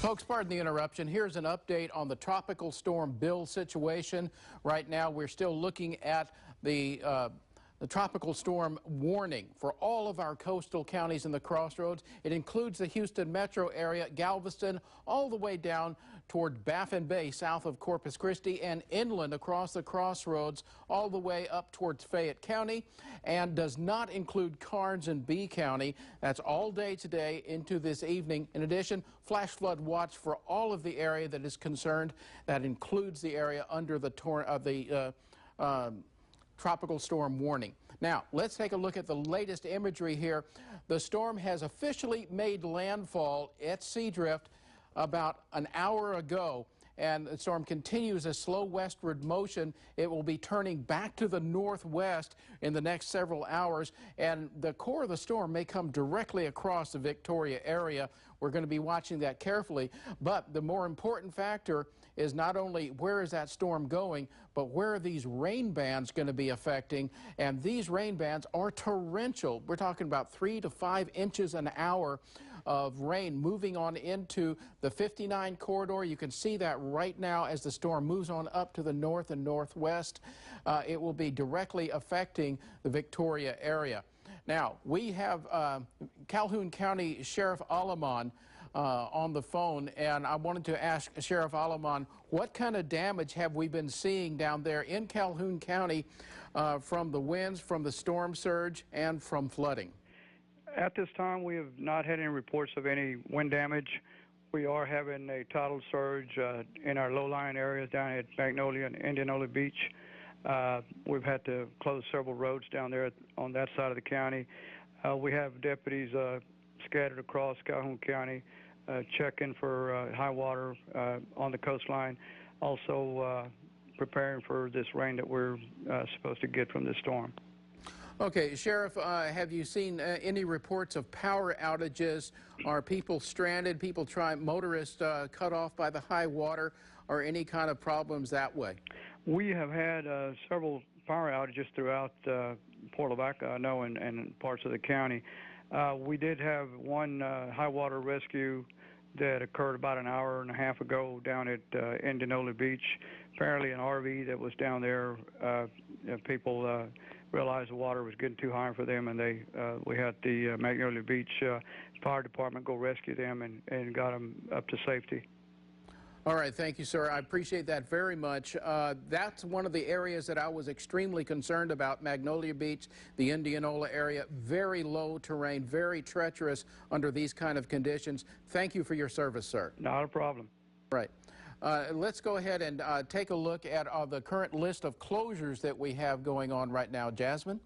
Folks, pardon the interruption. Here's an update on the Tropical Storm Bill situation. Right now, we're still looking at the tropical storm warning for all of our coastal counties in the Crossroads. It includes the Houston metro area, Galveston, all the way down toward Baffin Bay, south of Corpus Christi, and inland across the Crossroads, all the way up towards Fayette County, and does not include Karnes and Bee County. That's all day today into this evening. In addition, flash flood watch for all of the area that is concerned. That includes the area under the tropical storm warning. Now, let's take a look at the latest imagery here. The storm has officially made landfall at Seadrift about an hour ago, and the storm continues a slow westward motion. It will be turning back to the northwest in the next several hours, and the core of the storm may come directly across the Victoria area. We're going to be watching that carefully, but the more important factor is not only where is that storm going, but where are these rain bands going to be affecting, and these rain bands are torrential. We're talking about 3 to 5 inches an hour of rain moving on into the 59 corridor. You can see that right now as the storm moves on up to the north and northwest. It will be directly affecting the Victoria area. Now, we have Calhoun County Sheriff Aleman on the phone, and I wanted to ask Sheriff Aleman, what kind of damage have we been seeing down there in Calhoun County from the winds, from the storm surge, and from flooding? At this time, we have not had any reports of any wind damage. We are having a tidal surge in our low-lying areas down at Magnolia and Indianola Beach. We've had to close several roads down there on that side of the county. We have deputies scattered across Calhoun County checking for high water on the coastline, also preparing for this rain that we're supposed to get from this storm. Okay, Sheriff, have you seen any reports of power outages? Are people stranded, motorists cut off by the high water, or any kind of problems that way? We have had several power outages throughout Port Lavaca, I know, and parts of the county. We did have one high water rescue that occurred about an hour and a half ago down at Indianola Beach. Apparently an RV that was down there, people realized the water was getting too high for them, and we had the Magnolia Beach Fire Department go rescue them and got them up to safety. All right, thank you, sir. I appreciate that very much. That's one of the areas that I was extremely concerned about, Magnolia Beach, the Indianola area. Very low terrain, very treacherous under these kind of conditions. Thank you for your service, sir. Not a problem. Right. Let's go ahead and take a look at the current list of closures that we have going on right now. Jasmine?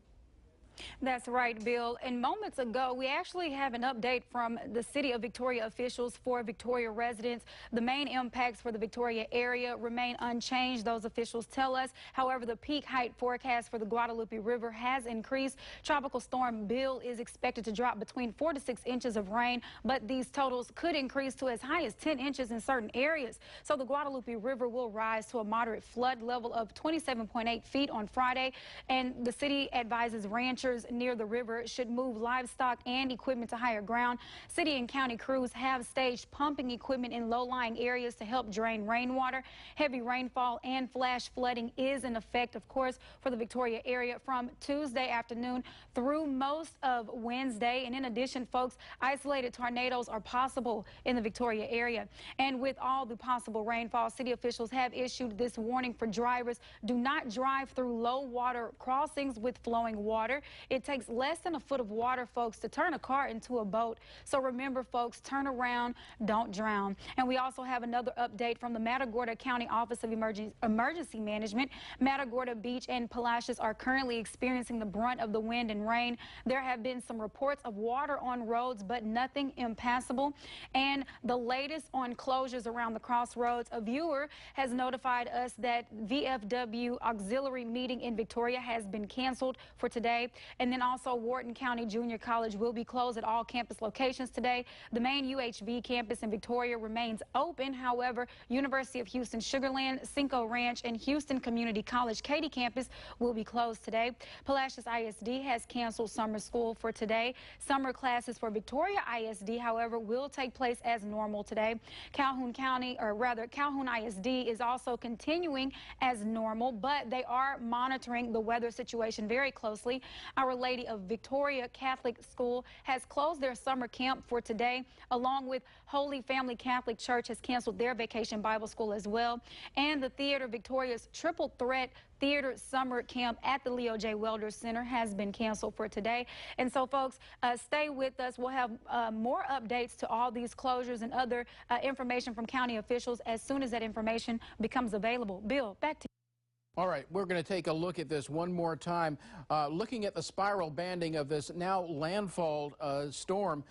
That's right, Bill. And moments ago, we actually have an update from the City of Victoria officials for Victoria residents. The main impacts for the Victoria area remain unchanged, those officials tell us. However, the peak height forecast for the Guadalupe River has increased. Tropical Storm Bill is expected to drop between 4 to 6 inches of rain, but these totals could increase to as high as 10 inches in certain areas. So the Guadalupe River will rise to a moderate flood level of 27.8 feet on Friday, and the city advises ranchers near the river should move livestock and equipment to higher ground. City and county crews have staged pumping equipment in low-lying areas to help drain rainwater. Heavy rainfall and flash flooding is in effect, of course, for the Victoria area from Tuesday afternoon through most of Wednesday. And in addition, folks, isolated tornadoes are possible in the Victoria area. And with all the possible rainfall, city officials have issued this warning for drivers. Do not drive through low water crossings with flowing water. It takes less than a foot of water, folks, to turn a car into a boat. So remember, folks, turn around, don't drown. And we also have another update from the Matagorda County Office of Emergency Management. Matagorda Beach and Palacios are currently experiencing the brunt of the wind and rain. There have been some reports of water on roads, but nothing impassable. And the latest on closures around the Crossroads, a viewer has notified us that VFW auxiliary meeting in Victoria has been canceled for today. And then also Wharton County Junior College will be closed at all campus locations today. The main UHV campus in Victoria remains open. However, University of Houston Sugar Land, Cinco Ranch, and Houston Community College Katy campus will be closed today. Palacios ISD has canceled summer school for today. Summer classes for Victoria ISD, however, will take place as normal today. Calhoun ISD is also continuing as normal, but they are monitoring the weather situation very closely. Our Lady of Victoria Catholic School has closed their summer camp for today, along with Holy Family Catholic Church has canceled their vacation Bible school as well. And the Theater Victoria's Triple Threat Theater Summer Camp at the Leo J. Welder Center has been canceled for today. And so, folks, stay with us. We'll have more updates to all these closures and other information from county officials as soon as that information becomes available. Bill, back to you. All right, we're going to take a look at this one more time. Looking at the spiral banding of this now landfall storm.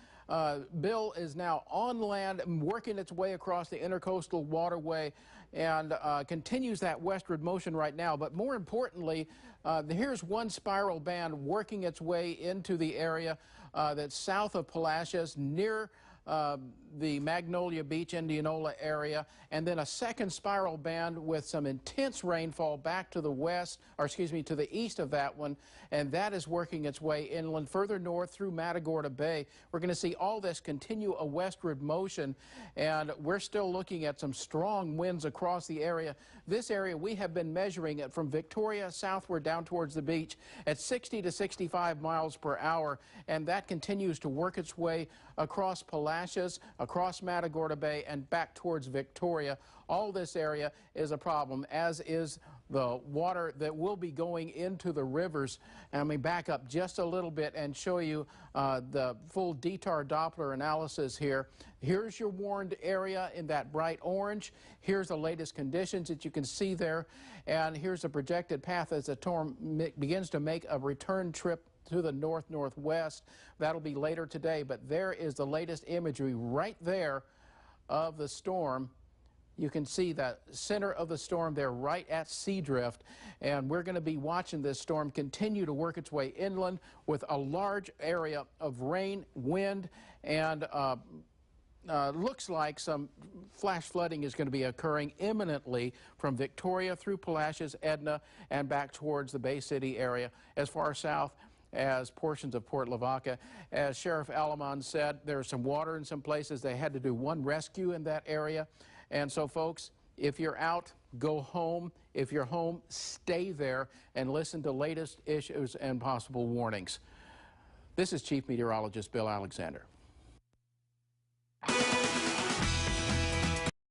Bill is now on land, working its way across the intercoastal waterway and continues that westward motion right now. But more importantly, here's one spiral band working its way into the area that's south of Palacios, near the Magnolia Beach, Indianola area, and then a second spiral band with some intense rainfall back to the west, or excuse me, to the east of that one, and that is working its way inland further north through Matagorda Bay. We're going to see all this continue a westward motion, and we're still looking at some strong winds across the area. This area, we have been measuring it from Victoria southward down towards the beach at 60 to 65 miles per hour, and that continues to work its way across Palacios, across Matagorda Bay, and back towards Victoria. All this area is a problem, as is the water that will be going into the rivers. And let me back up just a little bit and show you the full DTAR Doppler analysis here. Here's your warned area in that bright orange. Here's the latest conditions that you can see there. And here's the projected path as the storm begins to make a return trip to the north-northwest. That'll be later today, but there is the latest imagery right there of the storm. You can see that center of the storm there right at Seadrift, and we're going to be watching this storm continue to work its way inland with a large area of rain, wind, and looks like some flash flooding is going to be occurring imminently from Victoria through Palacios, Edna, and back towards the Bay City area as far south as portions of Port Lavaca. As Sheriff Alamon said, there's some water in some places. They had to do one rescue in that area. And so, folks, if you're out, go home. If you're home, stay there and listen to latest issues and possible warnings. This is Chief Meteorologist Bill Alexander.